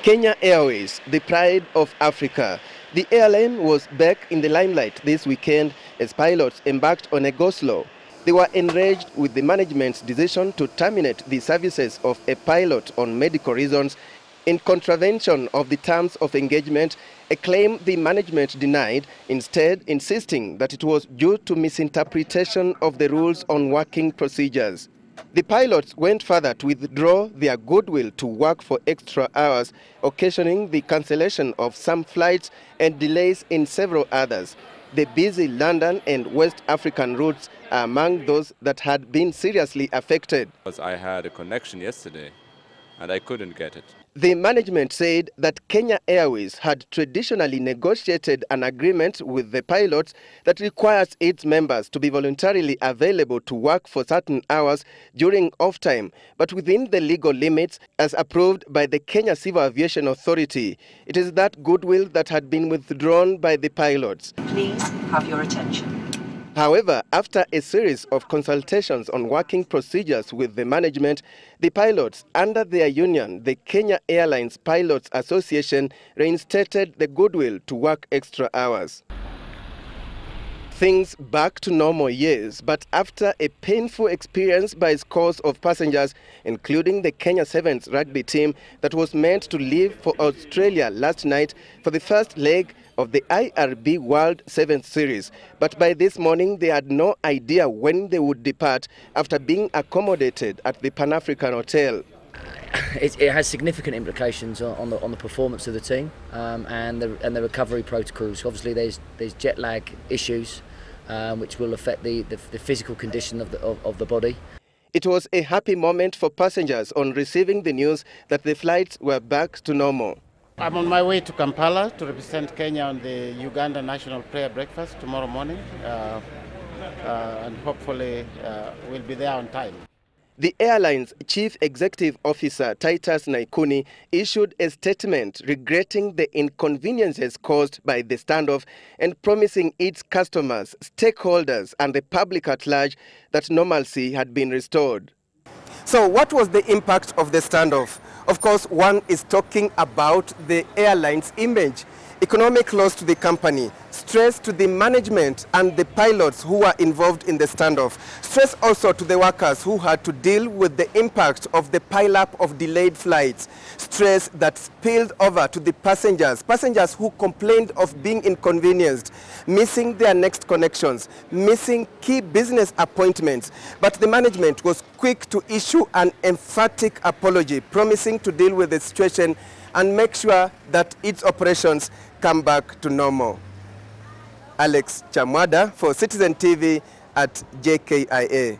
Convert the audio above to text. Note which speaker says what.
Speaker 1: Kenya Airways, the pride of Africa. The airline was back in the limelight this weekend as pilots embarked on a go-slow. They were enraged with the management's decision to terminate the services of a pilot on medical reasons in contravention of the terms of engagement, a claim the management denied, instead insisting that it was due to misinterpretation of the rules on working procedures. The pilots went further to withdraw their goodwill to work for extra hours, occasioning the cancellation of some flights and delays in several others. The busy London and West African routes are among those that had been seriously affected.
Speaker 2: I had a connection yesterday and I couldn't get it.
Speaker 1: The management said that Kenya Airways had traditionally negotiated an agreement with the pilots that requires its members to be voluntarily available to work for certain hours during off-time, but within the legal limits as approved by the Kenya Civil Aviation Authority. It is that goodwill that had been withdrawn by the pilots.
Speaker 3: Please have your attention.
Speaker 1: However, after a series of consultations on working procedures with the management, the pilots, under their union, the Kenya Airlines Pilots Association, reinstated the goodwill to work extra hours. Things back to normal, yes, but after a painful experience by scores of passengers, including the Kenya Sevens rugby team that was meant to leave for Australia last night for the first leg of the IRB World Sevens Series. But by this morning, they had no idea when they would depart after being accommodated at the Pan-African Hotel.
Speaker 4: It has significant implications on the performance of the team and the recovery protocols. Obviously, there's jet lag issues which will affect the physical condition of the body.
Speaker 1: It was a happy moment for passengers on receiving the news that the flights were back to normal.
Speaker 5: I'm on my way to Kampala to represent Kenya on the Uganda National Prayer Breakfast tomorrow morning, and hopefully we'll be there on time.
Speaker 1: The airline's Chief Executive Officer, Titus Naikuni, issued a statement regretting the inconveniences caused by the standoff and promising its customers, stakeholders and the public at large that normalcy had been restored. So what was the impact of the standoff? Of course, one is talking about the airline's image, economic loss to the company, stress to the management and the pilots who were involved in the standoff, stress also to the workers who had to deal with the impact of the pileup of delayed flights, stress that spilled over to the passengers who complained of being inconvenienced, missing their next connections, missing key business appointments. But the management was quick to issue an emphatic apology, promising to deal with the situation and make sure that its operations come back to normal. Alex Chamwada for Citizen TV at JKIA.